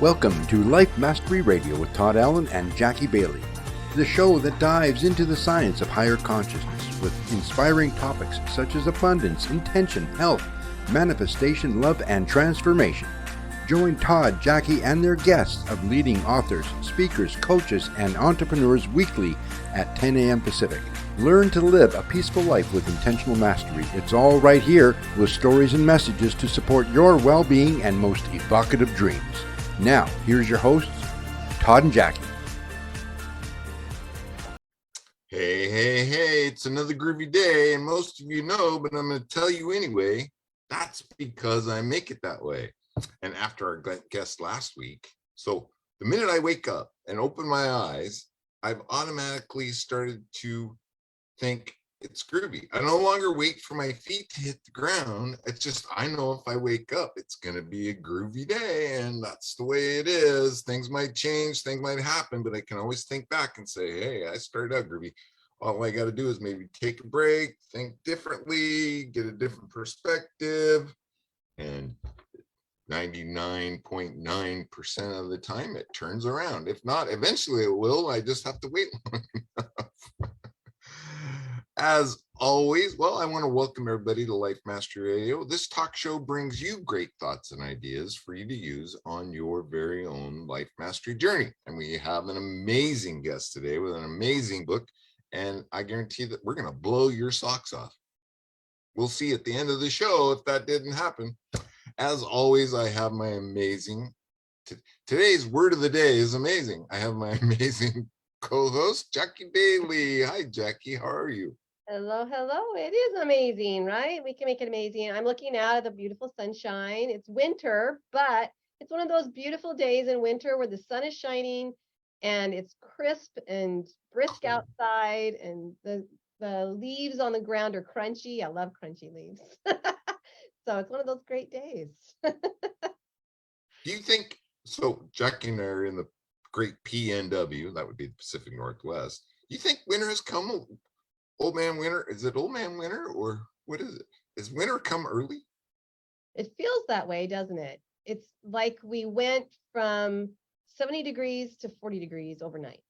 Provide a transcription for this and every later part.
Welcome to Life Mastery Radio with Todd Allen and Jackie Bailey, the show that dives into the science of higher consciousness with inspiring topics such as abundance, intention, health, manifestation, love, and transformation. Join Todd, Jackie, and their guests of leading authors, speakers, coaches, and entrepreneurs weekly at 10 a.m. Pacific. Learn to live a peaceful life with intentional mastery. It's all right here with stories and messages to support your well-being and most evocative dreams. Now, here's your hosts, Todd and Jackie. Hey, it's another groovy day, and most of you know, but I'm going to tell you anyway, that's because I make it that way. And after our guest last week, so the minute I wake up and open my eyes, I've automatically started to think it's groovy. I no longer wait for my feet to hit the ground. It's just, I know if I wake up, it's going to be a groovy day, and that's the way it is. Things might change, things might happen, but I can always think back and say, hey, I started out groovy. All I got to do is maybe take a break, think differently, get a different perspective, and 99.9% of the time it turns around. If not, eventually it will. I just have to wait long enough. As always, well, I want to welcome everybody to Life Mastery Radio. This talk show brings you great thoughts and ideas for you to use on your very own life mastery journey. And we have an amazing guest today with an amazing book, and I guarantee that we're going to blow your socks off. We'll see at the end of the show if that didn't happen. As always, I have my amazing, today's word of the day is amazing. I have my amazing co-host, Jackie Bailey. Hi, Jackie. How are you? Hello. It is amazing, right? We can make it amazing. I'm looking out at the beautiful sunshine. It's winter, but it's one of those beautiful days in winter where the sun is shining and it's crisp and brisk outside, and the leaves on the ground are crunchy. I love crunchy leaves. So it's one of those great days. Do you think, so Jackie and I are in the great PNW, that would be the Pacific Northwest. Do you think winter has come? Old man winter? Is it old man winter, or what is it? Is winter come early? It feels that way, doesn't it? It's like we went from 70 degrees to 40 degrees overnight.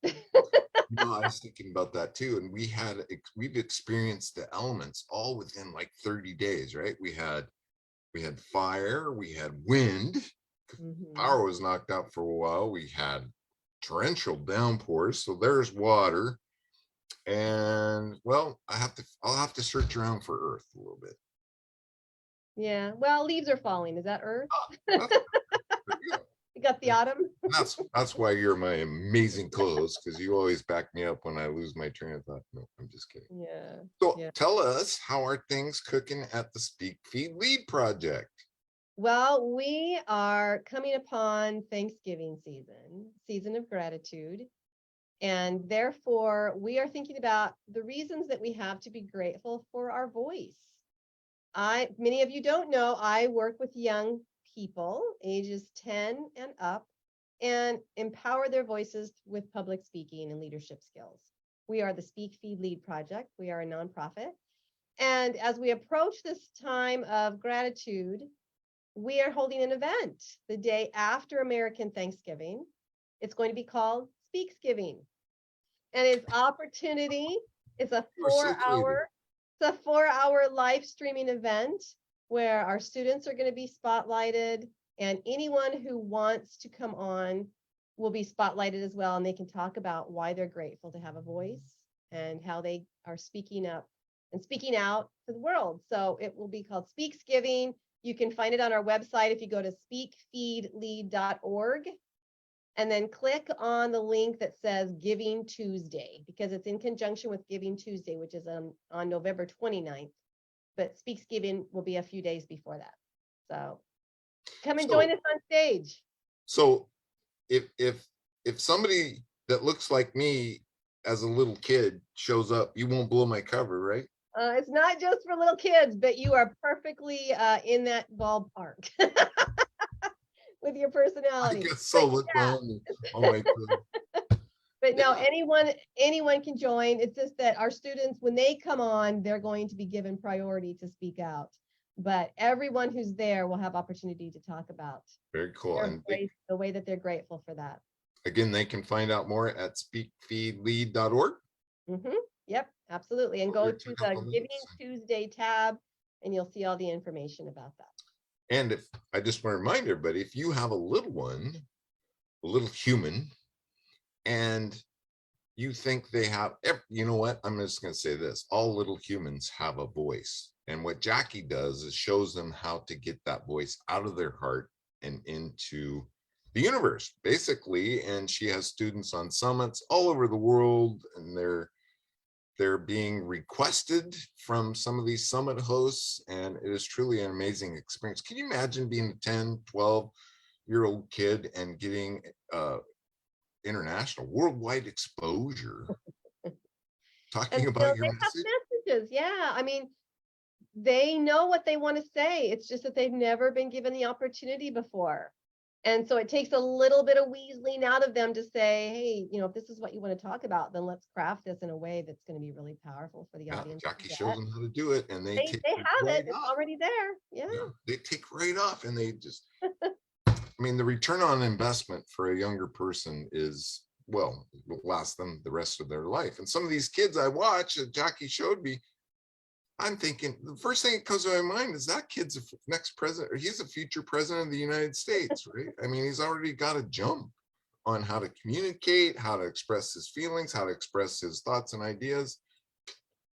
No, I was thinking about that too. And we've experienced the elements all within like 30 days, right? We had fire, we had wind, power was knocked out for a while. We had torrential downpours, so there's water. And well, I'll have to search around for Earth a little bit. Yeah, well, leaves are falling. Is that Earth? You got the autumn. That's why you're my amazing co-host, because you always back me up when I lose my train of thought. No, I'm just kidding. Yeah. So tell us, how are things cooking at the Speak Feed Lead project? Well, we are coming upon Thanksgiving season of gratitude. And therefore, we are thinking about the reasons that we have to be grateful for our voice. Many of you don't know, I work with young people, ages 10 and up, and empower their voices with public speaking and leadership skills. We are the Speak Feed Lead project. We are a nonprofit. And as we approach this time of gratitude, we are holding an event the day after American Thanksgiving. It's going to be called Speaksgiving. And it's opportunity. It's a 4-hour live streaming event where our students are going to be spotlighted, and anyone who wants to come on will be spotlighted as well. And they can talk about why they're grateful to have a voice and how they are speaking up and speaking out to the world. So it will be called Speaksgiving. You can find it on our website if you go to speakfeedlead.org. And then click on the link that says Giving Tuesday, because it's in conjunction with Giving Tuesday, which is on November 29th. But Speaksgiving will be a few days before that. So come and join us on stage. So if somebody that looks like me as a little kid shows up, you won't blow my cover, right? It's not just for little kids, but you are perfectly in that ballpark. With your personality. I get so look on. Oh my God. But no, anyone can join. It's just that our students, when they come on, they're going to be given priority to speak out. but everyone who's there will have opportunity to talk about Very cool. their And grace, the way that they're grateful for that. again, they can find out more at speakfeedlead.org. Yep, absolutely. And go to the Giving links. Tuesday tab and you'll see all the information about that. And if I just want to remind everybody, if you have a little one, a little human, and you think they have, you know what? I'm just going to say this. All little humans have a voice. And what Jackie does is shows them how to get that voice out of their heart and into the universe, basically. And she has students on summits all over the world, and they're being requested from some of these summit hosts, and it is truly an amazing experience. Can you imagine being a 10, 12-year-old kid and getting international, worldwide exposure, talking about your message? Messages. Yeah, I mean, they know what they want to say. It's just that they've never been given the opportunity before. And so it takes a little bit of weaseling out of them to say, hey, if this is what you want to talk about, then let's craft this in a way that's going to be really powerful for the audience. Jackie shows them how to do it, and they have it. It's already there. Yeah. They take right off, and they just, I mean, the return on investment for a younger person is, well, it will last them the rest of their life. And some of these kids I watch that Jackie showed me, I'm thinking, the first thing that comes to my mind is that kid's the next president, or he's a future president of the United States, right? I mean, he's already got a jump on how to communicate, how to express his feelings, how to express his thoughts and ideas.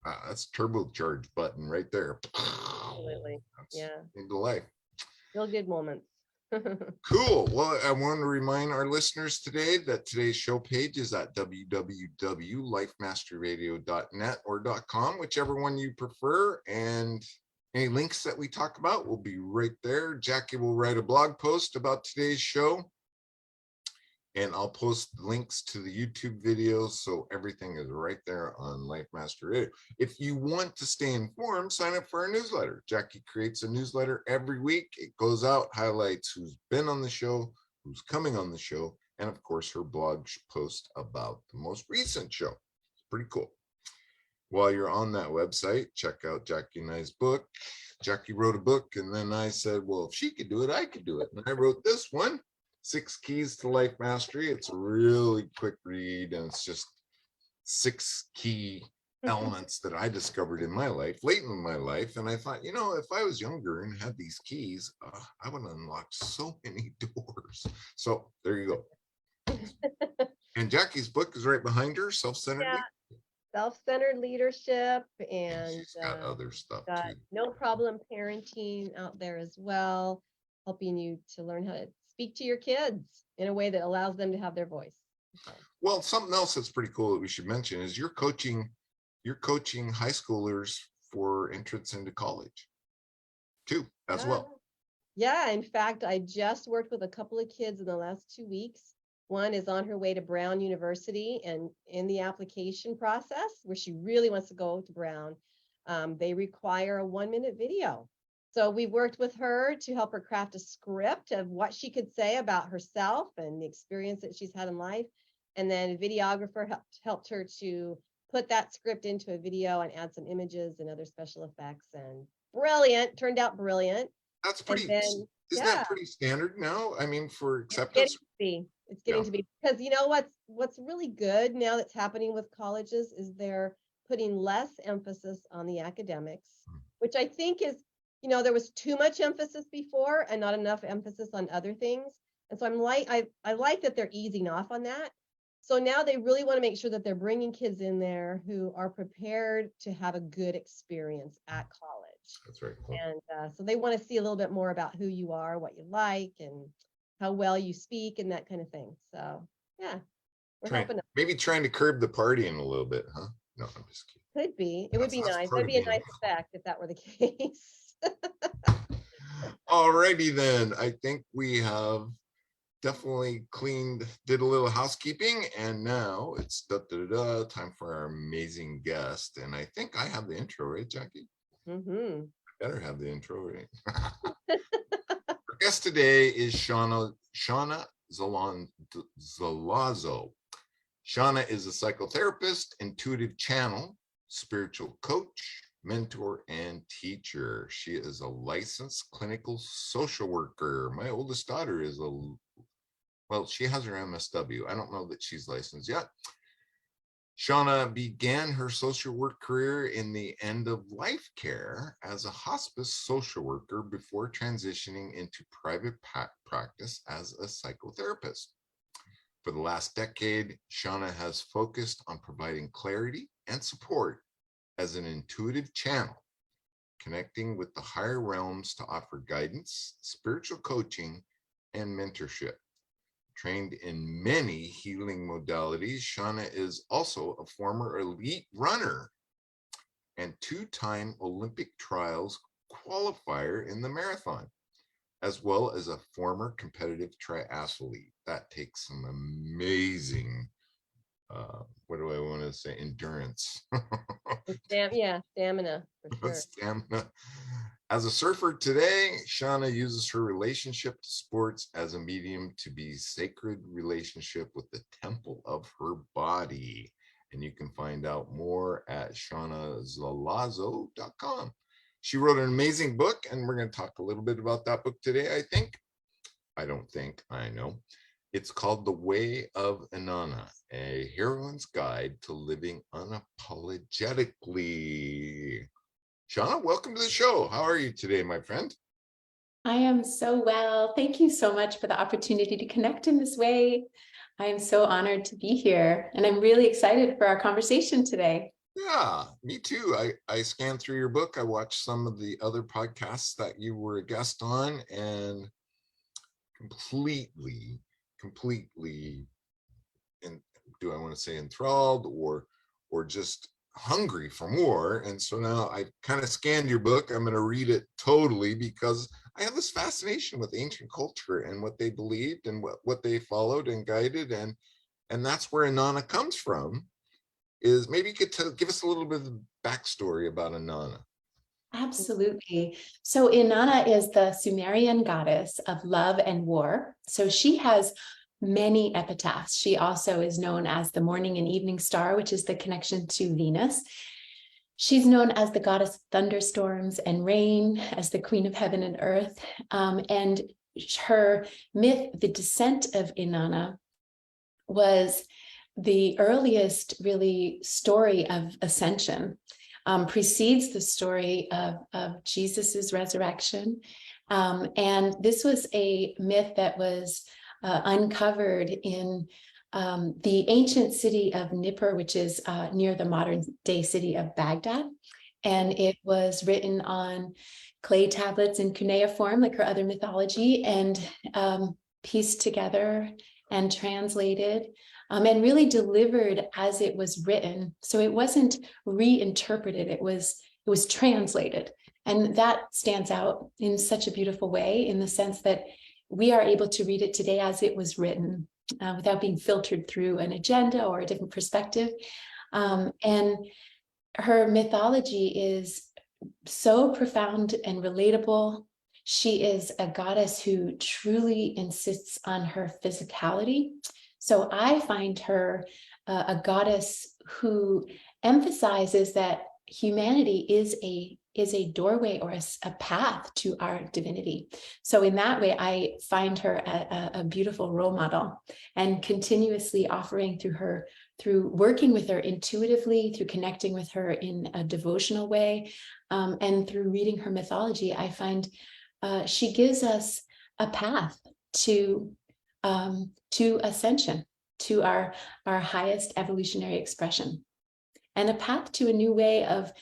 That's turbocharged button right there. Absolutely. Yeah. Into life. Real good moments. Cool. Well, I want to remind our listeners today that today's show page is at www.lifemasteryradio.net or .com, whichever one you prefer. And any links that we talk about will be right there. Jackie will write a blog post about today's show, and I'll post links to the YouTube videos, so everything is right there on Life Master Radio. If you want to stay informed, sign up for our newsletter. Jackie creates a newsletter every week. It goes out, highlights who's been on the show, who's coming on the show, and of course her blog post about the most recent show. It's pretty cool. While you're on that website, check out Jackie and I's book. Jackie wrote a book, and then I said, well, if she could do it, I could do it. And I wrote this one, 6 Keys to Life Mastery. It's a really quick read, and it's just 6 key elements that I discovered in my life, late in my life. And I thought, if I was younger and had these keys, I would unlock so many doors. So there you go. And Jackie's book is right behind her, Self-Centered Leadership. Self-centered leadership, and she's got other stuff too. No Problem Parenting out there as well, helping you to learn how to speak to your kids in a way that allows them to have their voice. Well, something else that's pretty cool that we should mention is you're coaching high schoolers for entrance into college too, as well. Yeah, in fact, I just worked with a couple of kids in the last 2 weeks. One is on her way to Brown University, and in the application process, where she really wants to go to Brown, they require a 1-minute video. So we worked with her to help her craft a script of what she could say about herself and the experience that she's had in life. And then a videographer helped her to put that script into a video and add some images and other special effects. And turned out brilliant. That's pretty, isn't that pretty standard now? I mean, for acceptance? It's getting to be, because what's really good now that's happening with colleges is they're putting less emphasis on the academics, which I think is, there was too much emphasis before and not enough emphasis on other things. And so I like that they're easing off on that. So now they really want to make sure that they're bringing kids in there who are prepared to have a good experience at college. That's right. Cool. And so they want to see a little bit more about who you are, what you like, and how well you speak and that kind of thing. So yeah, we're helping them. Maybe trying to curb the partying a little bit, huh? No, I'm just kidding. Could be. It would be nice. That'd be a nice effect if that were the case. Alrighty then. I think we have definitely did a little housekeeping, and now it's time for our amazing guest. And I think I have the intro, right, Jackie? Mm-hmm. I better have the intro, right? Our guest today is Seana Zelazo. Seana is a psychotherapist, intuitive channel, spiritual coach, mentor, and teacher. She is a licensed clinical social worker. My oldest daughter is well, she has her MSW. I don't know that she's licensed yet. Seana began her social work career in the end of life care as a hospice social worker before transitioning into private practice as a psychotherapist. For the last decade, Seana has focused on providing clarity and support as an intuitive channel, connecting with the higher realms to offer guidance, spiritual coaching, and mentorship. Trained in many healing modalities, Seana is also a former elite runner and two-time Olympic trials qualifier in the marathon, as well as a former competitive triathlete. That takes some amazing, what do I want to say, endurance. Stamina for sure. Stamina. As a surfer today, Seana uses her relationship to sports as a medium to be sacred relationship with the temple of her body. And you can find out more at seanazelazo.com. She wrote an amazing book, and we're going to talk a little bit about that book today, I think. I don't think, I know. It's called The Way of Inanna, a heroine's guide to living unapologetically. Seana, welcome to the show. How are you today, my friend? I am so well. Thank you so much for the opportunity to connect in this way. I am so honored to be here, and I'm really excited for our conversation today. Yeah, me too. I scanned through your book. I watched some of the other podcasts that you were a guest on, and completely, and do I want to say enthralled or just hungry for more. And so now I kind of scanned your book. I'm going to read it totally because I have this fascination with ancient culture and what they believed and what they followed and guided. And that's where Inanna comes from. Is maybe you could give us a little bit of backstory about Inanna. Absolutely. So Inanna is the Sumerian goddess of love and war. So she has many epitaphs. She also is known as the morning and evening star, which is the connection to Venus. She's known as the goddess of thunderstorms and rain, as the queen of heaven and earth. And her myth, the descent of Inanna, was the earliest really story of ascension. Precedes the story of Jesus's resurrection. And this was a myth that was uncovered in the ancient city of Nippur, which is near the modern day city of Baghdad. And it was written on clay tablets in cuneiform, like her other mythology, and pieced together and translated and really delivered as it was written. So it wasn't reinterpreted, it was translated. And that stands out in such a beautiful way, in the sense that we are able to read it today as it was written, without being filtered through an agenda or a different perspective. And her mythology is so profound and relatable. She is a goddess who truly insists on her physicality. So I find her a goddess who emphasizes that humanity is a doorway or a path to our divinity. So in that way, I find her a beautiful role model, and continuously offering through working with her intuitively, through connecting with her in a devotional way, and through reading her mythology, I find she gives us a path to ascension, to our highest evolutionary expression, and a path to a new way of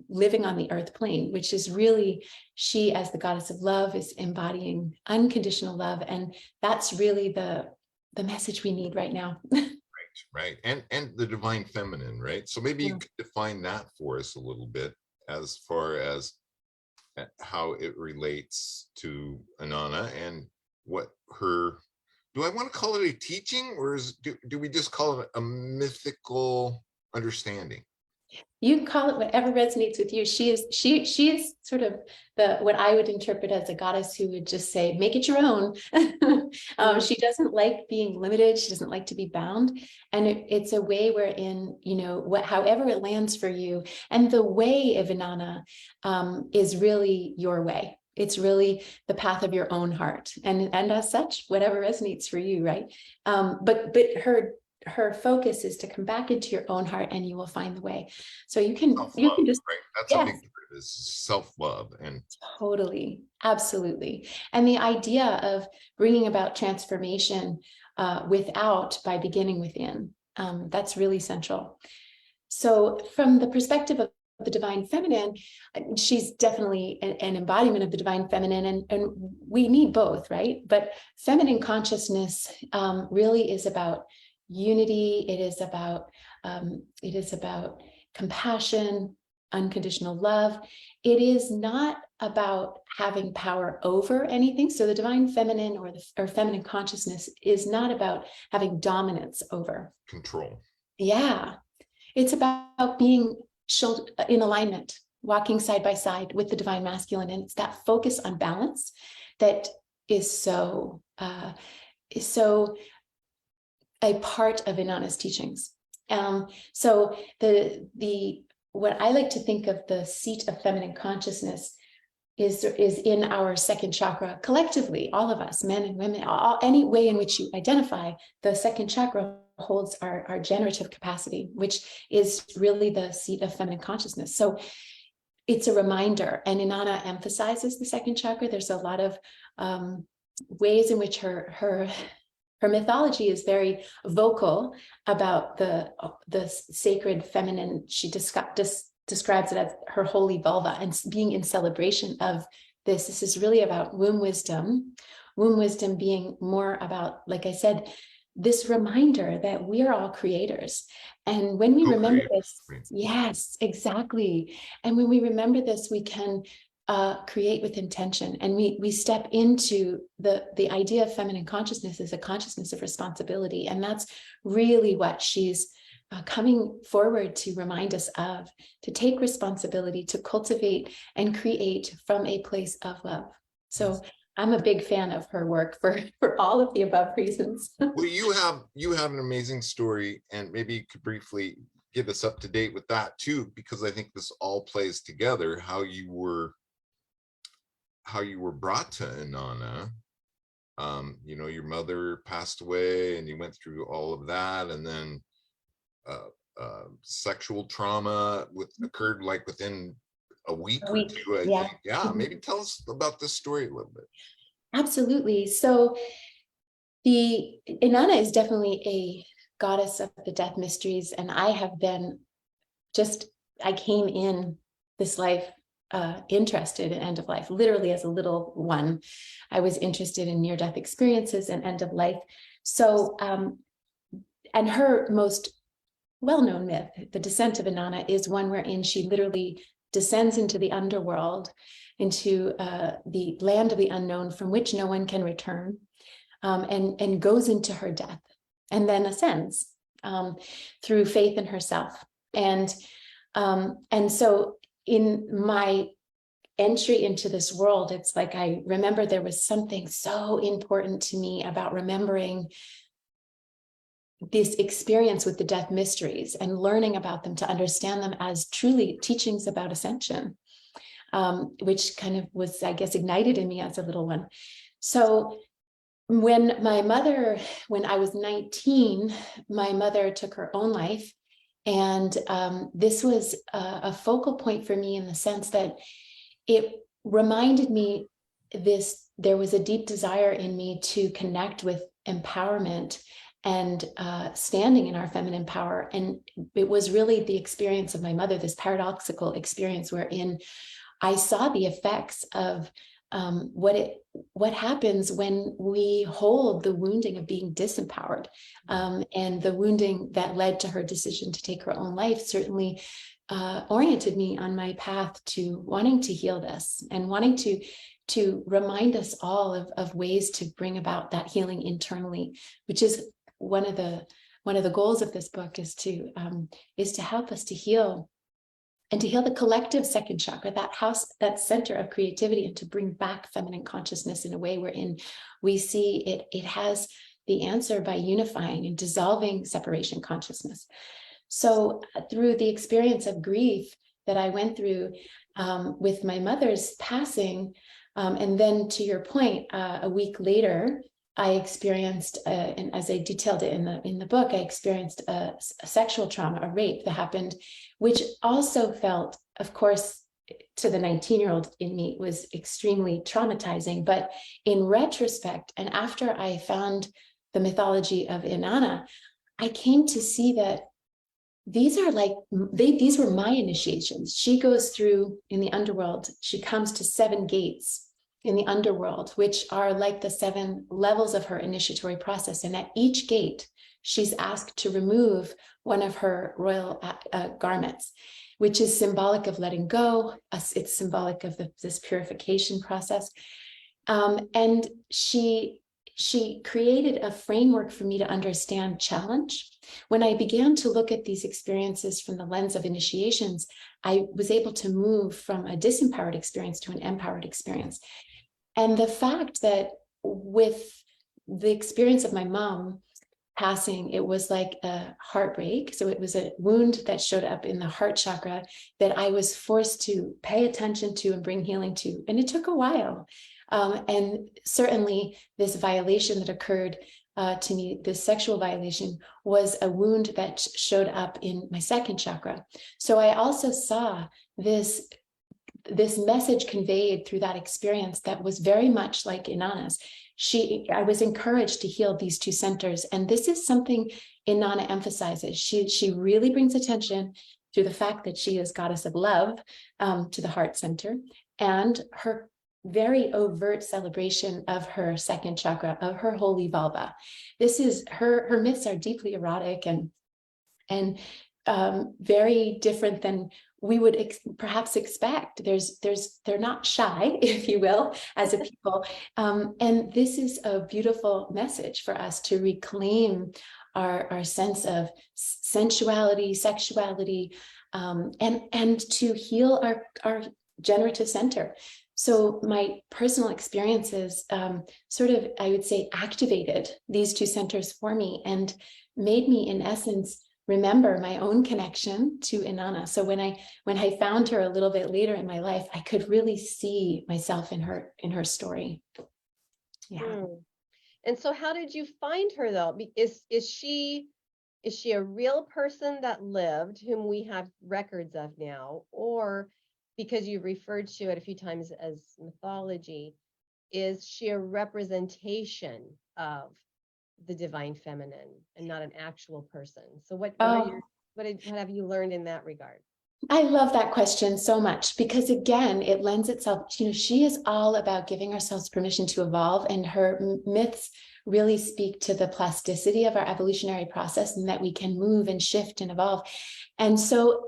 living on the earth plane, which is really, she as the goddess of love is embodying unconditional love. And that's really the message we need right now. Right. And the divine feminine, right? So maybe you could define that for us a little bit, as far as how it relates to Inanna and what her, do I want to call it a teaching, or do we just call it a mythical understanding? You can call it whatever resonates with you. She is sort of what I would interpret as a goddess who would just say, make it your own. She doesn't like being limited. She doesn't like to be bound. And it's a way wherein, however it lands for you. And the way of Inanna is really your way. It's really the path of your own heart. And as such, whatever resonates for you, right? But her focus is to come back into your own heart, and you will find the way. So you can just, right? That's yes, a big part of this, self-love. And totally, absolutely. And the idea of bringing about transformation by beginning within, that's really central. So from the perspective of the divine feminine, she's definitely an embodiment of the divine feminine, and we need both, right? But feminine consciousness really is about unity. It is about compassion, unconditional love. It is not about having power over anything. So the divine feminine or feminine consciousness is not about having dominance over. control. Yeah. It's about being in alignment, walking side by side with the divine masculine. And it's that focus on balance that is so a part of Inanna's teachings. So what I like to think of the seat of feminine consciousness is in our second chakra collectively, all of us, men and women, any way in which you identify. The second chakra holds our generative capacity, which is really the seat of feminine consciousness. So it's a reminder, and Inanna emphasizes the second chakra. There's a lot of ways in which her mythology is very vocal about the sacred feminine. She describes it as her holy vulva, and being in celebration of this. This is really about womb wisdom being more about, like I said, this reminder that we are all creators. And when we remember this, yes, exactly. And when we remember this, we can create with intention, and we step into the idea of feminine consciousness as a consciousness of responsibility. And that's really what she's coming forward to remind us of, to take responsibility, to cultivate and create from a place of love. So yes. I'm a big fan of her work for all of the above reasons. Well, you have an amazing story, and maybe you could briefly get us up to date with that too, because I think this all plays together. How you were brought to Inanna. Your mother passed away, and you went through all of that, and then sexual trauma occurred like within a week or two, I think. Yeah, maybe tell us about this story a little bit. Absolutely. So the Inanna is definitely a goddess of the death mysteries, and I came in this life interested in end of life. Literally, as a little one, I was interested in near-death experiences and end of life. So, and her most well-known myth, the descent of Inanna, is one wherein she literally descends into the underworld, into the land of the unknown, from which no one can return, and goes into her death, and then ascends through faith in herself. And so in my entry into this world, it's like I remember there was something so important to me about remembering this experience with the death mysteries and learning about them to understand them as truly teachings about ascension, which kind of was, I guess, ignited in me as a little one. So when I was 19, my mother took her own life. And this was a focal point for me in the sense that it reminded me there was a deep desire in me to connect with empowerment and standing in our feminine power. And it was really the experience of my mother, this paradoxical experience wherein I saw the effects of what happens when we hold the wounding of being disempowered, and the wounding that led to her decision to take her own life certainly oriented me on my path to wanting to heal this and wanting to remind us all of ways to bring about that healing internally, which is one of the goals of this book, is to help us to heal and to heal the collective second chakra, that house, that center of creativity, and to bring back feminine consciousness in a way wherein we see it has the answer by unifying and dissolving separation consciousness. So through the experience of grief that I went through with my mother's passing, and then to your point, a week later, I experienced, and as I detailed it in the book, I experienced a sexual trauma, a rape that happened, which also felt, of course, to the 19-year-old in me, was extremely traumatizing. But in retrospect, and after I found the mythology of Inanna, I came to see that these are like, these were my initiations. She goes through in the underworld, she comes to 7 gates in the underworld, which are like the 7 levels of her initiatory process. And at each gate, she's asked to remove one of her royal garments, which is symbolic of letting go. It's symbolic of this purification process. And she created a framework for me to understand challenge. When I began to look at these experiences from the lens of initiations, I was able to move from a disempowered experience to an empowered experience. And the fact that with the experience of my mom passing, it was like a heartbreak. So it was a wound that showed up in the heart chakra that I was forced to pay attention to and bring healing to. And it took a while. And certainly this violation that occurred to me, this sexual violation, was a wound that showed up in my second chakra. So I also saw this message conveyed through that experience that was very much like Inanna's. I was encouraged to heal these 2 centers. And this is something Inanna emphasizes. She really brings attention to the fact that she is goddess of love, to the heart center, and her very overt celebration of her second chakra, of her holy vulva. This is her myths are deeply erotic and very different than we would perhaps expect. They're not shy, if you will, as a people. And this is a beautiful message for us to reclaim our sense of sensuality, sexuality, and to heal our generative center. So my personal experiences sort of, I would say, activated these 2 centers for me and made me, in essence, remember my own connection to Inanna. So when I found her a little bit later in my life, I could really see myself in her story. Yeah. And so how did you find her, though? Is she a real person that lived, whom we have records of now, or, because you referred to it a few times as mythology, is she a representation of the divine feminine and not an actual person? So what have you learned in that regard? I love that question so much, because again, it lends itself, she is all about giving ourselves permission to evolve, and her myths really speak to the plasticity of our evolutionary process, and that we can move and shift and evolve. And so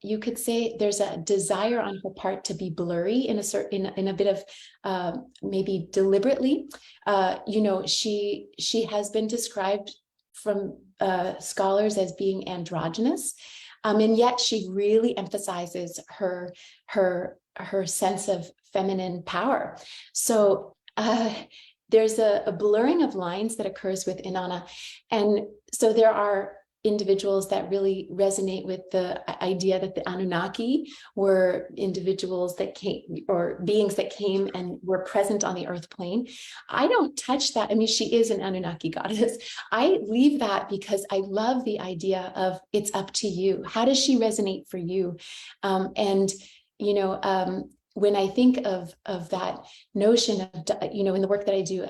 you could say there's a desire on her part to be blurry in a bit of maybe deliberately. She has been described from scholars as being androgynous. And yet she really emphasizes her sense of feminine power. So there's a blurring of lines that occurs with Inanna. And so there are individuals that really resonate with the idea that the Anunnaki were individuals that came, or beings that came and were present on the earth plane. I don't touch that. I mean, she is an Anunnaki goddess. I leave that because I love the idea of it's up to you. How does she resonate for you? When I think of that notion of, in the work that I do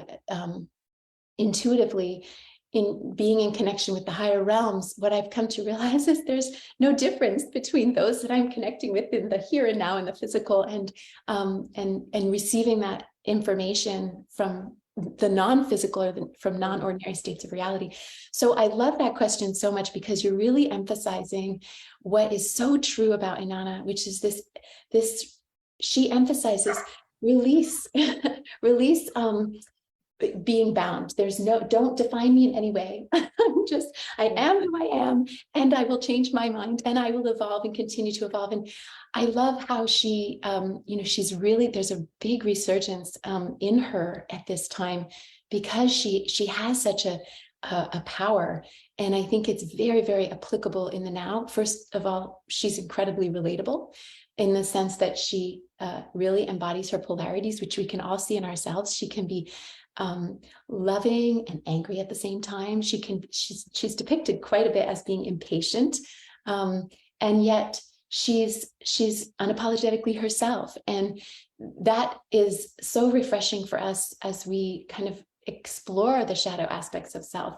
intuitively, in being in connection with the higher realms, what I've come to realize is there's no difference between those that I'm connecting with in the here and now in the physical, and receiving that information from the non-physical, or from non-ordinary states of reality. So I love that question so much, because you're really emphasizing what is so true about Inanna, which is this she emphasizes release being bound. There's no, don't define me in any way. I am who I am, and I will change my mind, and I will evolve and continue to evolve. And I love how she, she's really, there's a big resurgence in her at this time, because she has such a power. And I think it's very, very applicable in the now. First of all, she's incredibly relatable in the sense that she really embodies her polarities, which we can all see in ourselves. She can be loving and angry at the same time. She's depicted quite a bit as being impatient, and yet she's unapologetically herself. And that is so refreshing for us as we kind of explore the shadow aspects of self,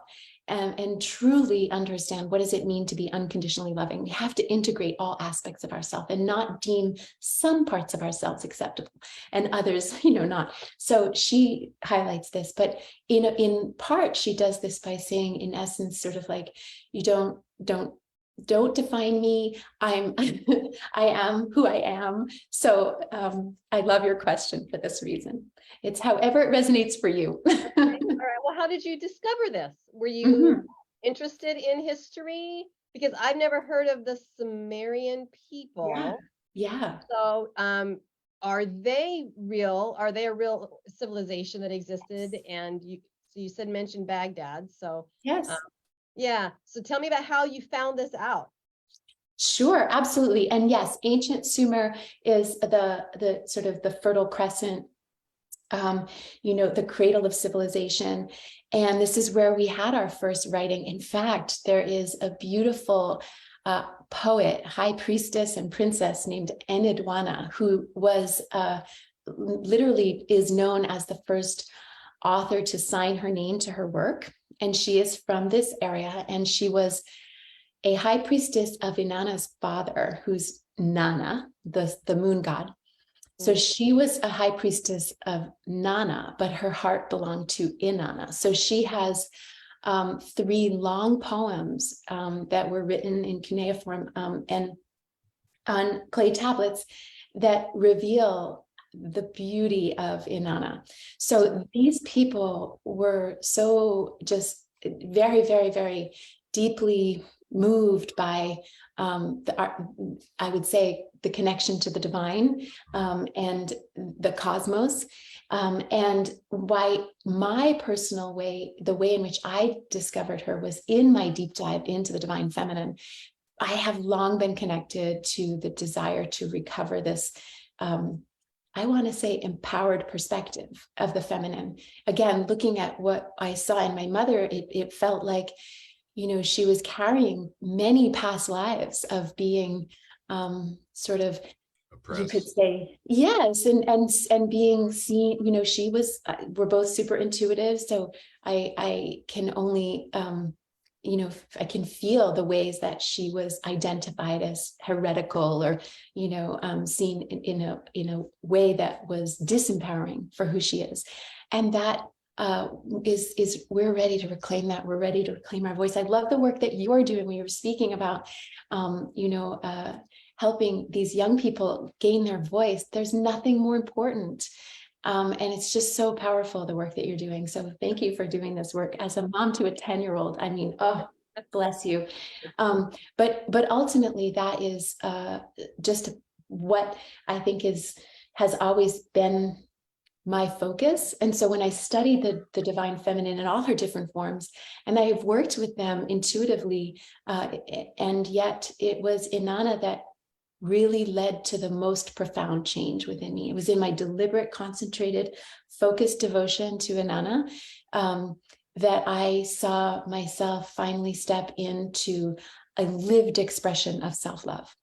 and truly understand, what does it mean to be unconditionally loving? We have to integrate all aspects of ourselves and not deem some parts of ourselves acceptable and others, not. So she highlights this, but in part, she does this by saying, in essence, sort of like, you don't define me. I am who I am. So I love your question for this reason. It's however it resonates for you. All right. Well, how did you discover this? Were you interested in history? Because I've never heard of the Sumerian people. Yeah. So are they real? Are they a real civilization that existed? And you said mentioned Baghdad. So Yes. yeah. So tell me about how you found this out. Sure, absolutely. And yes, ancient Sumer is the sort of the Fertile Crescent, the cradle of civilization. And this is where we had our first writing. In fact, there is a beautiful poet, high priestess and princess named Enidwana, who was literally is known as the first author to sign her name to her work. And she is from this area, and she was a high priestess of Inanna's father, who's Nana, the moon god. So she was a high priestess of Nana, but her heart belonged to Inanna. So she has 3 long poems that were written in cuneiform and on clay tablets that reveal the beauty of Inanna. So these people were so just very, very, very deeply moved by I would say, the connection to the divine and the cosmos. And why my personal way, the way in which I discovered her, was in my deep dive into the divine feminine. I have long been connected to the desire to recover this, I want to say, empowered perspective of the feminine. Again, looking at what I saw in my mother, it felt like, she was carrying many past lives of being sort of, oppressed. You could say, yes, and being seen, she was, we're both super intuitive. So I can only, I can feel the ways that she was identified as heretical or, seen in a way that was disempowering for who she is. And that is we're ready to reclaim that. We're ready to reclaim our voice. I love the work that you're doing when you were speaking about, helping these young people gain their voice. There's nothing more important. And it's just so powerful, the work that you're doing. So thank you for doing this work as a mom to a 10-year-old. I mean, oh, bless you. But ultimately that is just what I think has always been my focus. And so when I studied the divine feminine in all her different forms, and I have worked with them intuitively, and yet it was Inanna that really led to the most profound change within me. It was in my deliberate, concentrated, focused devotion to Inanna that I saw myself finally step into a lived expression of self-love.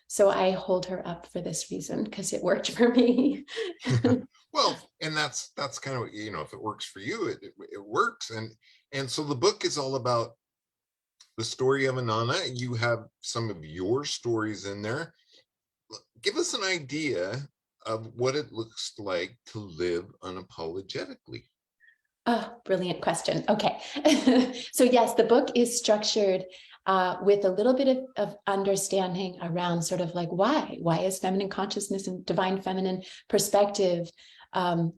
So I hold her up for this reason, because it worked for me. Well, and that's kind of, if it works for you, it works. And so the book is all about the story of Inanna. You have some of your stories in there. Give us an idea of what it looks like to live unapologetically. Oh, brilliant question. Okay. So yes, the book is structured with a little bit of understanding around sort of like why is feminine consciousness and divine feminine perspective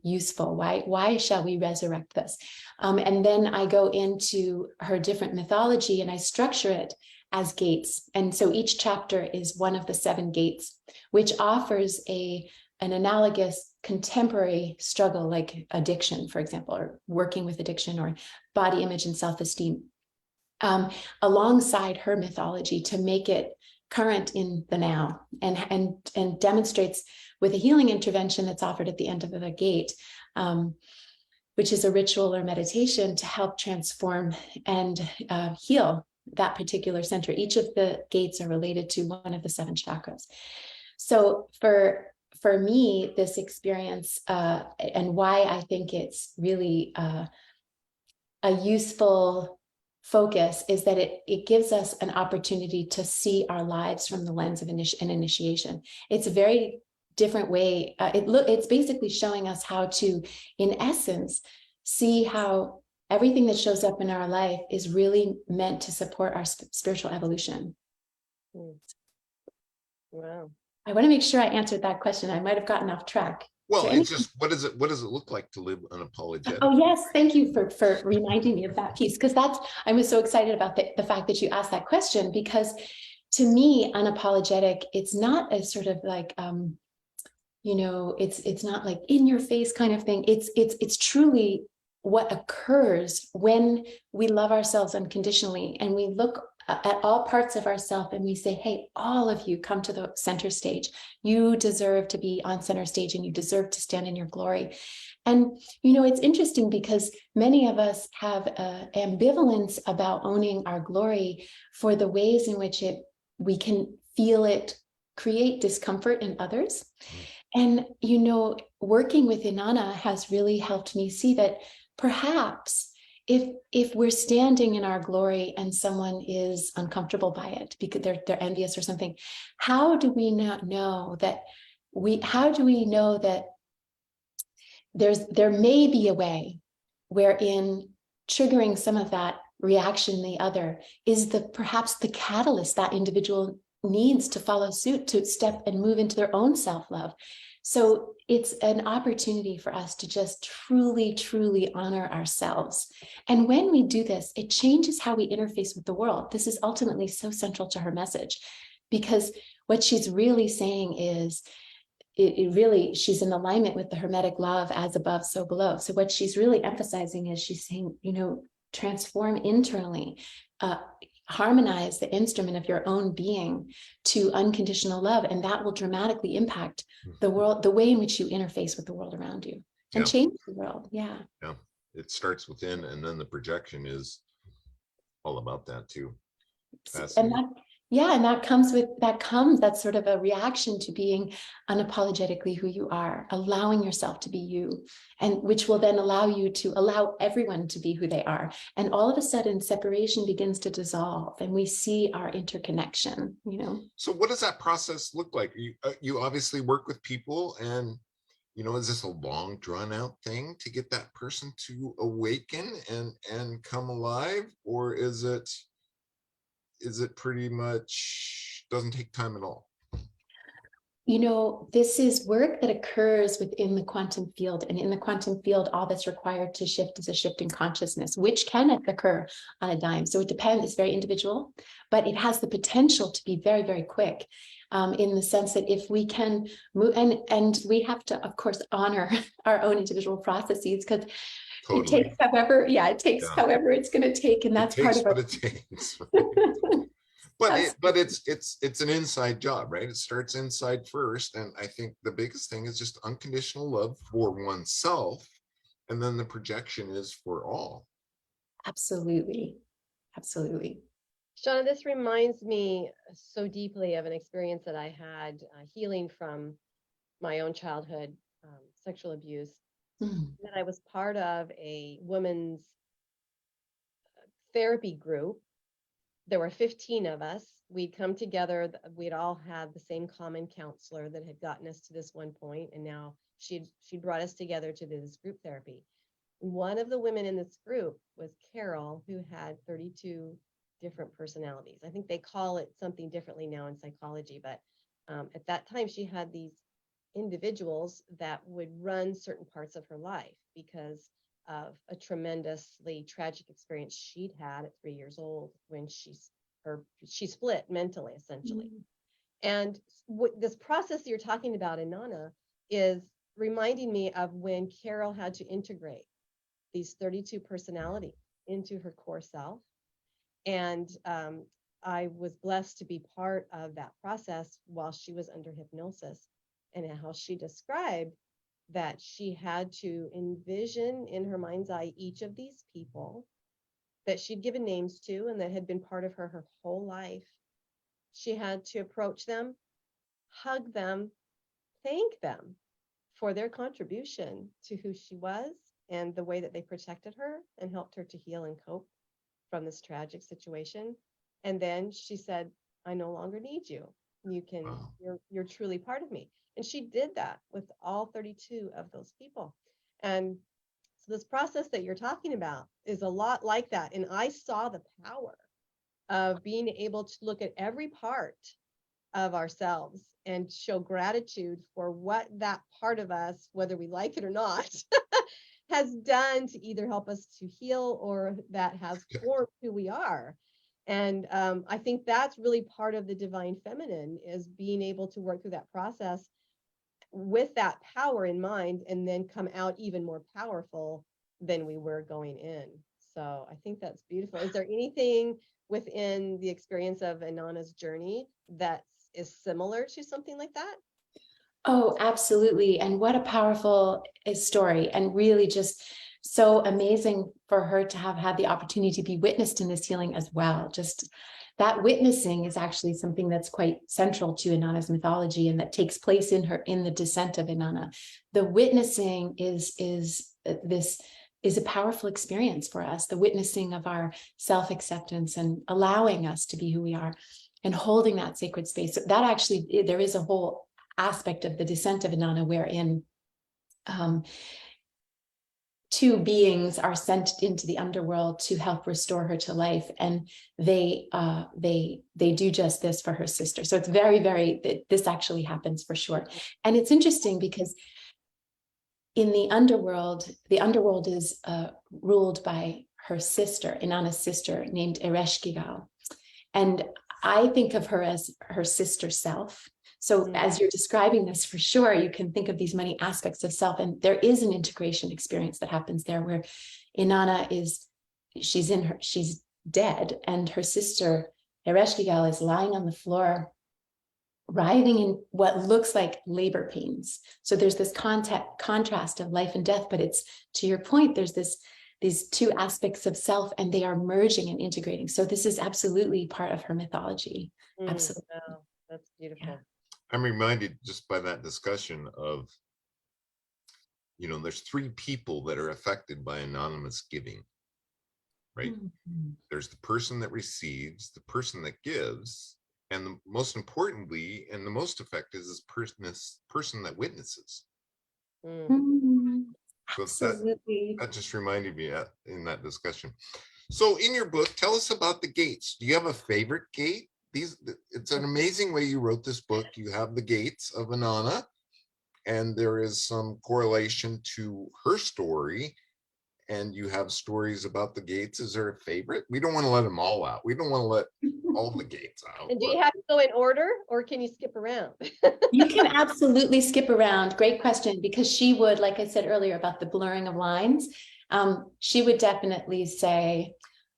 useful? Why shall we resurrect this? And then I go into her different mythology and I structure it as gates. And so each chapter is one of the 7 gates, which offers an analogous contemporary struggle, like addiction, for example, or working with addiction, or body image and self-esteem, alongside her mythology to make it current in the now, and demonstrates with a healing intervention that's offered at the end of the gate, which is a ritual or meditation to help transform and heal that particular center. Each of the gates are related to one of the 7 chakras. So for me, this experience, and why I think it's really a useful focus, is that it gives us an opportunity to see our lives from the lens of an initiation. It's a very different way. It's basically showing us how to, in essence, see how everything that shows up in our life is really meant to support our spiritual evolution. Wow. I want to make sure I answered that question. I might have gotten off track. Well, it's just, what does it look like to live unapologetic? Oh, yes. Thank you for reminding me of that piece, because I was so excited about the fact that you asked that question, because to me, unapologetic, it's not a sort of like, it's not like in your face kind of thing. It's truly what occurs when we love ourselves unconditionally and we look at all parts of ourselves and we say, hey, all of you come to the center stage. You deserve to be on center stage and you deserve to stand in your glory. And, it's interesting because many of us have ambivalence about owning our glory for the ways in which we can feel it create discomfort in others. And, working with Inanna has really helped me see that perhaps if we're standing in our glory and someone is uncomfortable by it because they're envious or something, how do we know that there may be a way wherein triggering some of that reaction in the other is perhaps the catalyst that individual needs to follow suit, to step and move into their own self-love. So it's an opportunity for us to just truly, truly honor ourselves. And when we do this, it changes how we interface with the world. This is ultimately so central to her message, because what she's really saying is, she's in alignment with the Hermetic law of as above, so below. So what she's really emphasizing is she's saying, transform internally, harmonize the instrument of your own being to unconditional love, and that will dramatically impact the world, the way in which you interface with the world around you, and change the world. Yeah, it starts within, and then the projection is all about that too. And that's sort of a reaction to being unapologetically who you are, allowing yourself to be you, and which will then allow you to allow everyone to be who they are. And all of a sudden, separation begins to dissolve and we see our interconnection, So what does that process look like? You obviously work with people, and is this a long drawn out thing to get that person to awaken and come alive, or is it pretty much doesn't take time at all? This is work that occurs within the quantum field. And in the quantum field, all that's required to shift is a shift in consciousness, which can occur on a dime. So it depends, it's very individual, but it has the potential to be very, very quick, in the sense that if we can move, and we have to, of course, honor our own individual processes, because it takes however it's going to take. And that's part of what it takes. But it's an inside job, right? It starts inside first. And I think the biggest thing is just unconditional love for oneself. And then the projection is for all. Absolutely. Absolutely. Seana, this reminds me so deeply of an experience that I had healing from my own childhood sexual abuse. That I was part of a women's therapy group. There were 15 of us. We'd come together. We'd all had the same common counselor that had gotten us to this one point, and now she brought us together to do this group therapy. One of the women in this group was Carol, who had 32 different personalities. I think they call it something differently now in psychology, but at that time she had these individuals that would run certain parts of her life because of a tremendously tragic experience she'd had at 3 years old when she split mentally, essentially. And this process that you're talking about, Inanna, is reminding me of when Carol had to integrate these 32 personalities into her core self. And I was blessed to be part of that process while she was under hypnosis, and how she described that she had to envision in her mind's eye each of these people that she'd given names to and that had been part of her whole life. She had to approach them, hug them, thank them for their contribution to who she was and the way that they protected her and helped her to heal and cope from this tragic situation. And then she said, I no longer need you. You can, you're truly part of me. And she did that with all 32 of those people. And so this process that you're talking about is a lot like that. And I saw the power of being able to look at every part of ourselves and show gratitude for what that part of us, whether we like it or not, has done to either help us to heal or that has formed who we are. And I think that's really part of the divine feminine, is being able to work through that process with that power in mind and then come out even more powerful than we were going in. So I think that's beautiful. Is there anything within the experience of Inanna's journey that is similar to something like that? Oh, absolutely. And what a powerful story, and really just so amazing for her to have had the opportunity to be witnessed in this healing as well. Just that witnessing is actually something that's quite central to Inanna's mythology, and that takes place in the descent of Inanna. The witnessing is a powerful experience for us, the witnessing of our self-acceptance and allowing us to be who we are and holding that sacred space. That actually, there is a whole aspect of the descent of Inanna wherein two beings are sent into the underworld to help restore her to life, and they do just this for her sister. So it's this actually happens for sure. And it's interesting because in the underworld is ruled by her sister, Inanna's sister, named Ereshkigal. And I think of her as her sister self. So as you're describing this, for sure, you can think of these many aspects of self. And there is an integration experience that happens there where Inanna she's dead, and her sister Ereshkigal is lying on the floor, writhing in what looks like labor pains. So there's this contrast of life and death, but it's, to your point, there's these two aspects of self, and they are merging and integrating. So this is absolutely part of her mythology. Absolutely. Wow, that's beautiful. Yeah. I'm reminded just by that discussion of, there's three people that are affected by anonymous giving, right? Mm-hmm. There's the person that receives, the person that gives, and most importantly, and the most effective is person that witnesses. Mm-hmm. So Absolutely. that just reminded me in that discussion. So in your book, tell us about the gates. Do you have a favorite gate? It's an amazing way you wrote this book. You have the gates of Inanna, and there is some correlation to her story, and you have stories about the gates. Is there a favorite? We don't want to let them all out. We don't want to let all the gates out. And do you have to go in order, or can you skip around? You can absolutely skip around. Great question, because she would, like I said earlier about the blurring of lines, she would definitely say,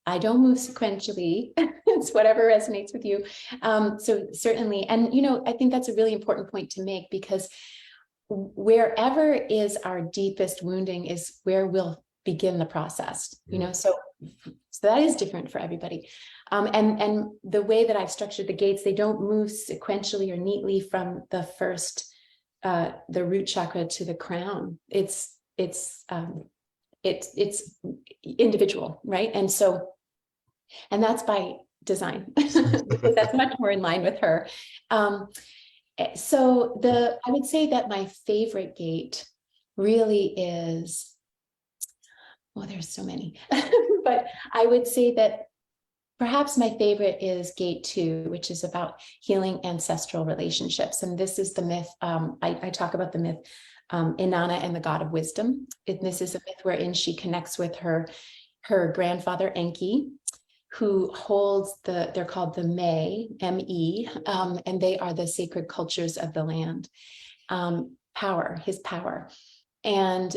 I don't move sequentially. It's whatever resonates with you. So certainly, and I think that's a really important point to make, because wherever is our deepest wounding is where we'll begin the process. So that is different for everybody. And the way that I've structured the gates, they don't move sequentially or neatly from the first, the root chakra to the crown. It's individual, right? And that's by design, because that's much more in line with her. So I would say that my favorite gate really is, there's so many, but I would say that perhaps my favorite is Gate 2, which is about healing ancestral relationships. And this is the myth. I talk about the myth Inanna and the god of wisdom. This is a myth wherein she connects with her grandfather Enki, who holds they're called the May, M-E, and they are the sacred cultures of the land, his power. And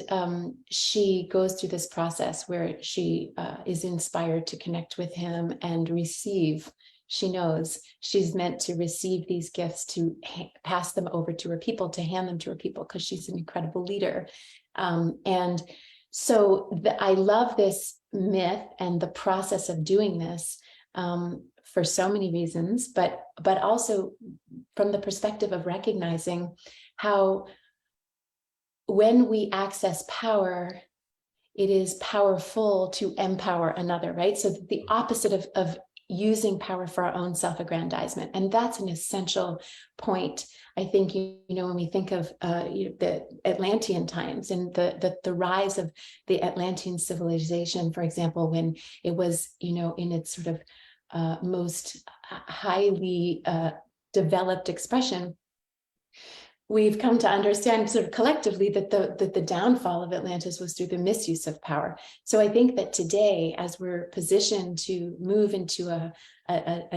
she goes through this process where she is inspired to connect with him and receive. She knows she's meant to receive these gifts, to pass them over to her people, to hand them to her people, because she's an incredible leader. And so I love this myth and the process of doing this for so many reasons, but also from the perspective of recognizing how when we access power, it is powerful to empower another, right? So the opposite of using power for our own self-aggrandizement. And that's an essential point. I think, when we think of the Atlantean times and the rise of the Atlantean civilization, for example, when it was, in its sort of most highly developed expression, we've come to understand sort of collectively that the downfall of Atlantis was through the misuse of power. So I think that today, as we're positioned to move into a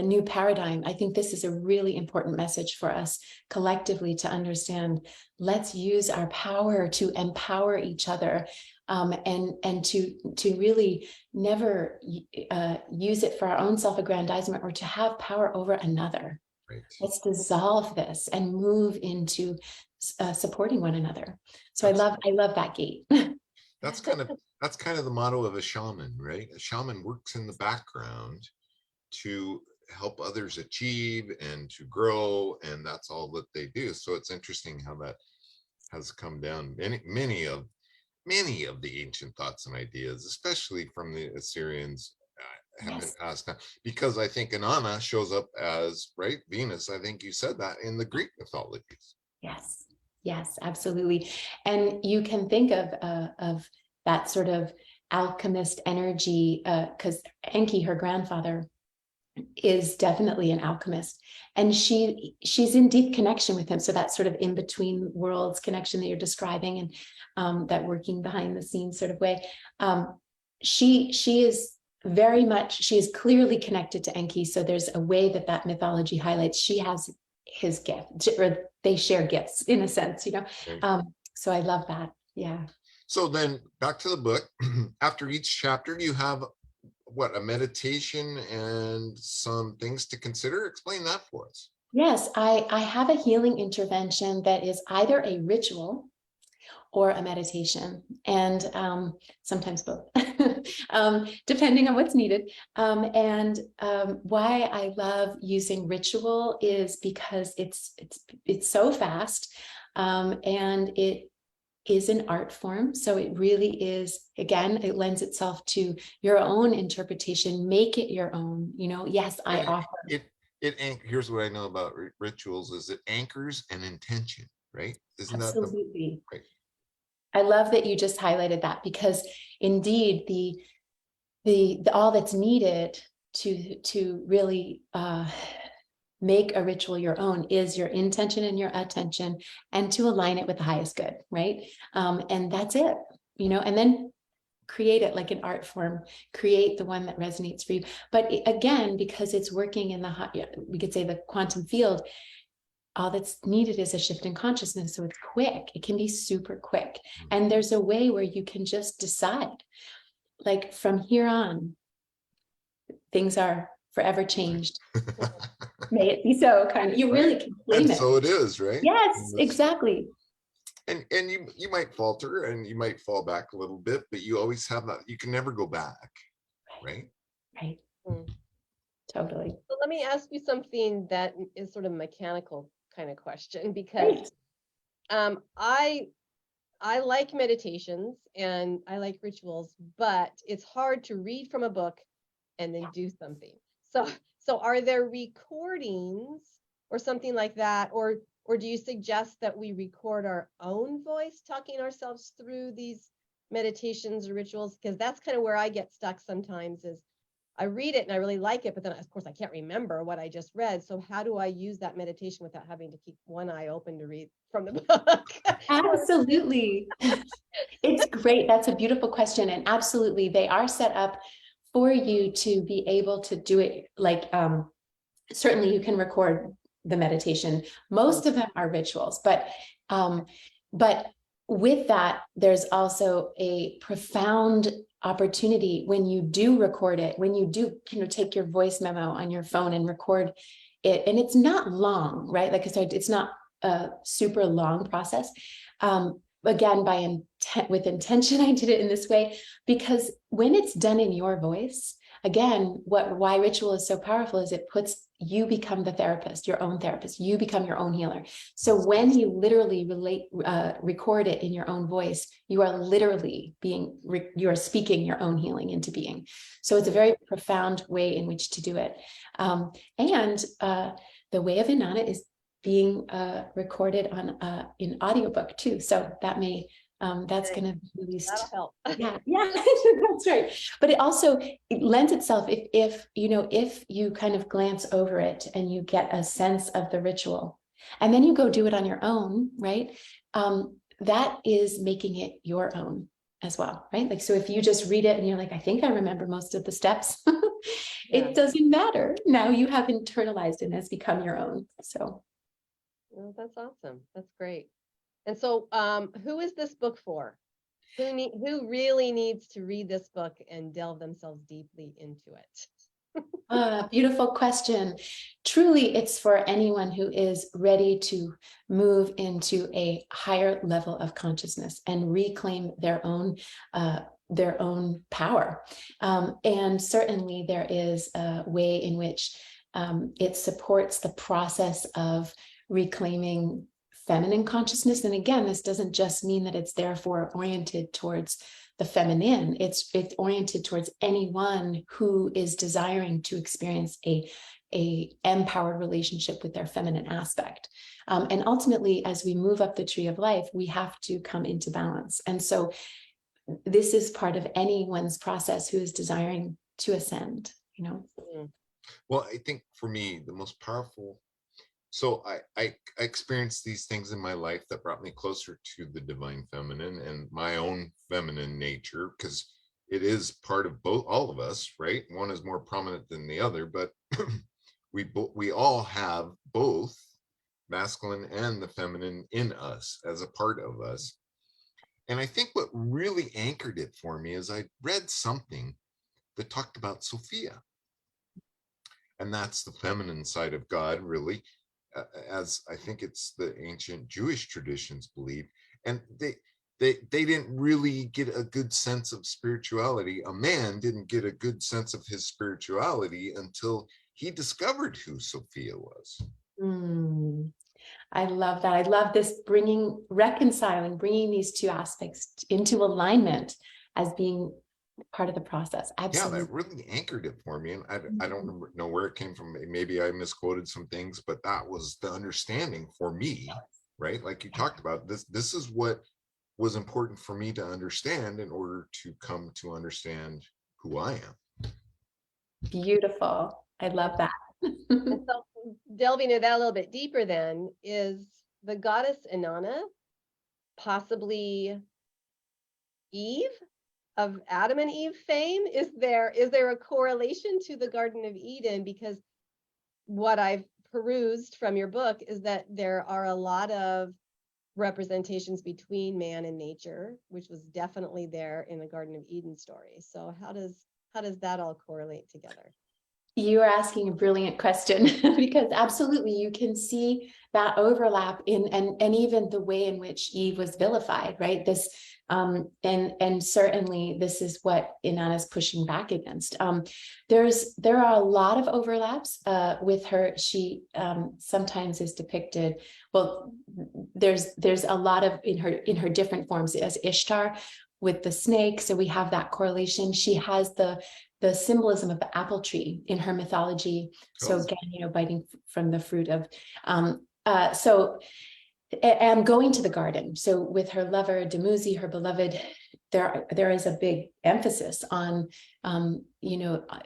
new paradigm, I think this is a really important message for us collectively to understand. Let's use our power to empower each other, and to really never use it for our own self-aggrandizement or to have power over another. Right. Let's dissolve this and move into supporting one another. So I love that gate. That's kind of the motto of a shaman, right? A shaman works in the background to help others achieve and to grow, and that's all that they do. So it's interesting how that has come down. Many of the ancient thoughts and ideas, especially from the Assyrians, have been passed down, because I think Inanna shows up as, right, Venus. I think you said that in the Greek mythologies. Yes, absolutely. And you can think of that sort of alchemist energy, because Enki, her grandfather, is definitely an alchemist, and she's in deep connection with him. So that sort of in between worlds connection that you're describing, and that working behind the scenes sort of way, she is clearly connected to Enki. So there's a way that mythology highlights she has his gift, or they share gifts in a sense, Okay. So I love that. Yeah. So then back to the book. After each chapter, you have a meditation and some things to consider. Explain that for us. Yes, I have a healing intervention that is either a ritual or a meditation, and sometimes both, depending on what's needed. And why I love using ritual is because it's so fast, and it is an art form. So it really is, again, it lends itself to your own interpretation. Make it your own. Yes, I offer it. Here's what I know about rituals: is it anchors an intention, right? Isn't that absolutely right? I love that you just highlighted that, because indeed the all that's needed to really make a ritual your own is your intention and your attention, and to align it with the highest good, right? And that's it, and then create it like an art form, create the one that resonates for you. But again, because it's working in we could say the quantum field, all that's needed is a shift in consciousness. So it's quick. It can be super quick. And there's a way where you can just decide, like, from here on, things are forever changed. May it be so, kind of. You really can claim and it. So it is, right? Yes, exactly. And you might falter and you might fall back a little bit, but you always have that. You can never go back, right? Right. Totally. So let me ask you something that is sort of mechanical kind of question, because I like meditations and I like rituals, but it's hard to read from a book and then do something. So are there recordings or something like that, or do you suggest that we record our own voice talking ourselves through these meditations or rituals? Because that's kind of where I get stuck sometimes, is I read it and I really like it, but then of course I can't remember what I just read. So how do I use that meditation without having to keep one eye open to read from the book? Absolutely. It's great. That's a beautiful question. And absolutely, they are set up for you to be able to do it. Like, certainly you can record the meditation. Most of them are rituals, but with that, there's also a profound opportunity when you do record it, when you do, take your voice memo on your phone and record it. And it's not long, right? Like I said, it's not a super long process. Again, with intention, I did it in this way, because when it's done in your voice, again, why ritual is so powerful is you become the therapist, your own therapist, you become your own healer. So when you literally record it in your own voice, you are literally you are speaking your own healing into being. So it's a very profound way in which to do it. And the Way of Inanna is being recorded in audiobook too. So that that's going to be released. That'll help. Yeah, that's right. But it lends itself if you kind of glance over it and you get a sense of the ritual, and then you go do it on your own, right? That is making it your own as well, right? Like, so if you just read it and you're like, I think I remember most of the steps, it doesn't matter. Now you have internalized and has become your own. So. Well, that's awesome. That's great. And so, who is this book for? Who really needs to read this book and delve themselves deeply into it? Beautiful question. Truly, it's for anyone who is ready to move into a higher level of consciousness and reclaim their own power. And certainly there is a way in which it supports the process of reclaiming feminine consciousness. And again, this doesn't just mean that it's therefore oriented towards the feminine. It's oriented towards anyone who is desiring to experience a empowered relationship with their feminine aspect. And ultimately, as we move up the tree of life, we have to come into balance. And so this is part of anyone's process who is desiring to ascend, Well, I think for me, the most powerful, so I experienced these things in my life that brought me closer to the divine feminine and my own feminine nature, because it is part of all of us, right? One is more prominent than the other, but we all have both masculine and the feminine in us as a part of us. And I think what really anchored it for me is I read something that talked about Sophia. And that's the feminine side of God, really, as I think it's the ancient Jewish traditions believe. And they didn't really get a good sense of spirituality. A man didn't get a good sense of his spirituality until he discovered who Sophia was. I love that. I love this bringing these two aspects into alignment as being part of the process. Absolutely. Yeah, that really anchored it for me. And I don't know where it came from. Maybe I misquoted some things, but that was the understanding for me, right? Like you talked about, this is what was important for me to understand in order to come to understand who I am. Beautiful. I love that. And so delving into that a little bit deeper then, is the goddess Inanna possibly Eve of Adam and Eve fame? Is there a correlation to the Garden of Eden? Because what I've perused from your book is that there are a lot of representations between man and nature, which was definitely there in the Garden of Eden story. So how does that all correlate together? You are asking a brilliant question, because absolutely you can see that overlap in and even the way in which Eve was vilified, right? This and certainly this is what Inanna is pushing back against. There are a lot of overlaps with her. She sometimes is depicted. Well, there's a lot of in her different forms as Ishtar with the snake. So we have that correlation. She has the symbolism of the apple tree in her mythology. So again, biting from the fruit of, and going to the garden. So with her lover, Dumuzi, her beloved, there is a big emphasis on,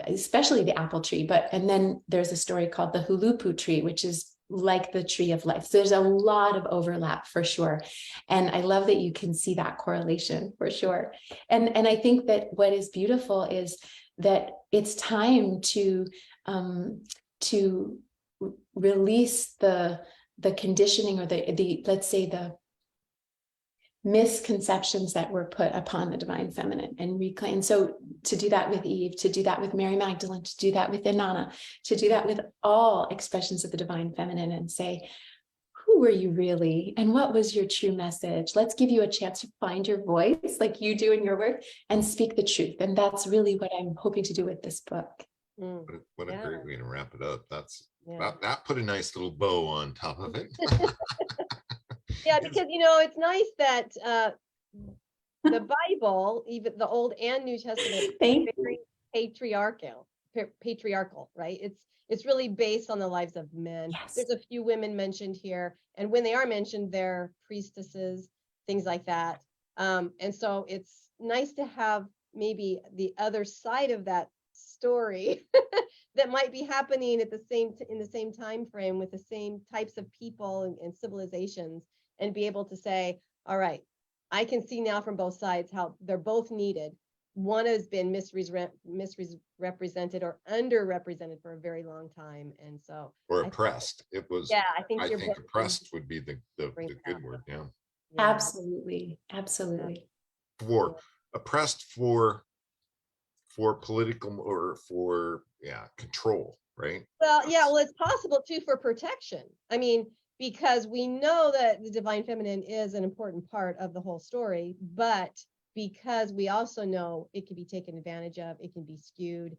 especially the apple tree, and then there's a story called the hulupu tree, which is like the tree of life. So there's a lot of overlap for sure. And I love that you can see that correlation for sure. And I think that what is beautiful is that it's time to release the conditioning, or the let's say the misconceptions that were put upon the divine feminine, and reclaim. So to do that with Eve, to do that with Mary Magdalene, to do that with Inanna, to do that with all expressions of the divine feminine, and say, who were you really? And what was your true message? Let's give you a chance to find your voice like you do in your work and speak the truth. And that's really what I'm hoping to do with this book. What a great way to wrap it up. That put a nice little bow on top of it. Yeah, because it's nice that the Bible, even the Old and New Testament, is very patriarchal, right? It's really based on the lives of men. Yes. There's a few women mentioned here, and when they are mentioned, they're priestesses, things like that. And so it's nice to have maybe the other side of that story that might be happening in the same time frame with the same types of people and civilizations, and be able to say, all right, I can see now from both sides how they're both needed. One has been misrepresented or underrepresented for a very long time, and so oppressed. I think oppressed would be the good word. Yeah. Absolutely. For oppressed for political or for control, right? Well, it's possible too for protection. I mean, because we know that the divine feminine is an important part of the whole story, but because we also know it can be taken advantage of, it can be skewed,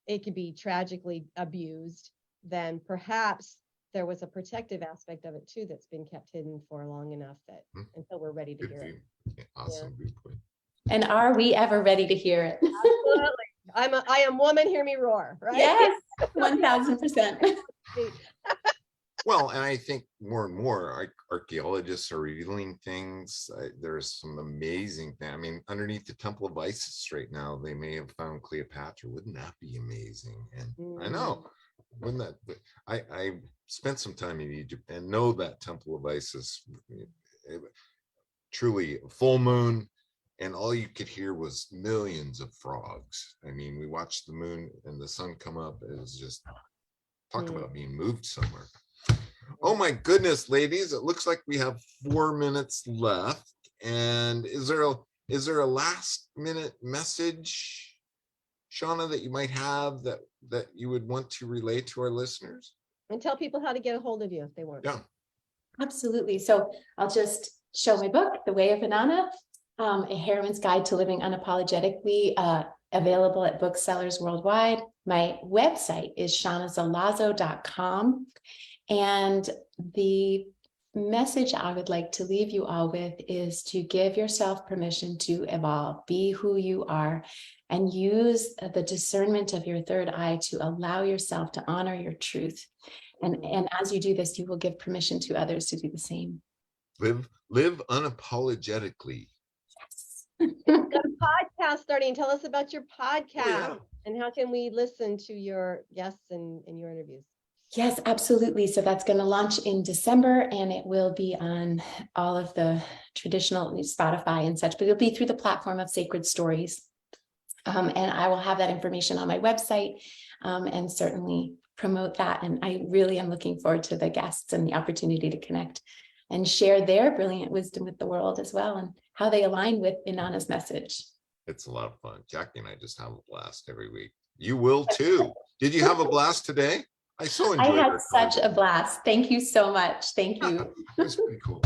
it can be tragically abused, then perhaps there was a protective aspect of it too that's been kept hidden for long enough that until we're ready to hear it. Awesome. Good point. And are we ever ready to hear it? Absolutely. I am woman, hear me roar, right? Yes, 1000%. Well, and I think more and more archaeologists are revealing things. There's some amazing things. I mean, underneath the Temple of Isis right now, they may have found Cleopatra. Wouldn't that be amazing? And I know, wouldn't that? I spent some time in Egypt and know that Temple of Isis, truly a full moon, and all you could hear was millions of frogs. I mean, we watched the moon and the sun come up. It was just talk about being moved somewhere. Oh my goodness, ladies, it looks like we have 4 minutes left. And is there a last minute message, Seana, that you might have that you would want to relay to our listeners? And tell people how to get a hold of you if they want. Yeah. Absolutely. So I'll just show my book, The Way of Inanna, a heroine's guide to living unapologetically, available at booksellers worldwide. My website is seanazelazo.com. And the message I would like to leave you all with is to give yourself permission to evolve, be who you are, and use the discernment of your third eye to allow yourself to honor your truth. And as you do this, you will give permission to others to do the same. Live unapologetically. Yes. You've got a podcast starting. Tell us about your podcast and how can we listen to your guests and your interviews? Yes, absolutely. So that's going to launch in December, and it will be on all of the traditional Spotify and such, but it'll be through the platform of Sacred Stories. And I will have that information on my website and certainly promote that. And I really am looking forward to the guests and the opportunity to connect and share their brilliant wisdom with the world as well, and how they align with Inanna's message. It's a lot of fun. Jackie and I just have a blast every week. You will too. Did you have a blast today? I had such a blast. Thank you so much. Thank you. It was pretty cool.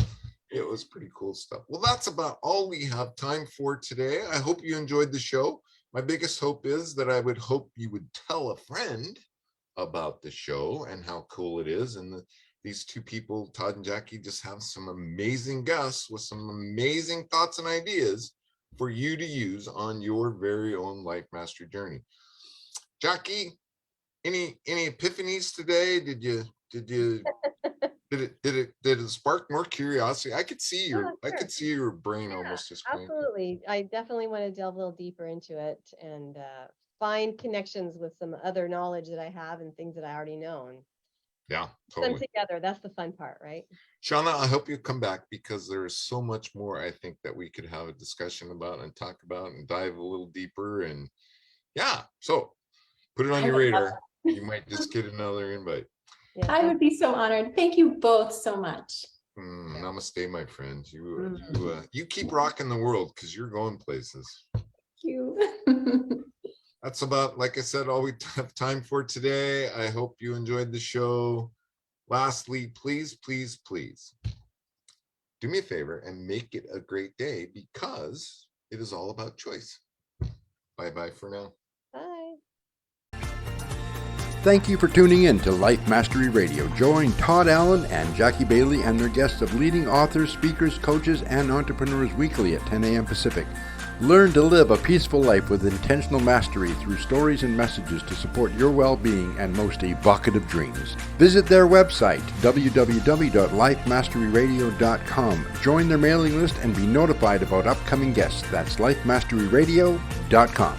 It was pretty cool stuff. Well, that's about all we have time for today. I hope you enjoyed the show. My biggest hope is that I would hope you would tell a friend about the show and how cool it is. And these two people, Todd and Jackie, just have some amazing guests with some amazing thoughts and ideas for you to use on your very own life mastery journey. Jackie, any epiphanies today? Did you did it spark more curiosity? I could see Oh, I sure. could see your brain Yeah, almost just going. absolutely. I definitely want to delve a little deeper into it and find connections with some other knowledge that I have and things that I already know and Yeah, put them totally. together. That's the fun part, right? Seana, I hope you come back because there is so much more I think that we could have a discussion about and talk about and dive a little deeper. And yeah, so put it on I your would love radar. You might just get another invite. Yeah, I would be so honored. Thank you both so much. Namaste, my friend. Mm. You keep rocking the world because you're going places. Thank you. That's about, like I said, all we have time for today. I hope you enjoyed the show. Lastly, please, please, please do me a favor and make it a great day because it is all about choice. Bye-bye for now. Bye. Thank you for tuning in to Life Mastery Radio. Join Todd Allen and Jackie Bailey and their guests of leading authors, speakers, coaches, and entrepreneurs weekly at 10 a.m. Pacific. Learn to live a peaceful life with intentional mastery through stories and messages to support your well-being and most evocative dreams. Visit their website, www.lifemasteryradio.com. Join their mailing list and be notified about upcoming guests. That's lifemasteryradio.com.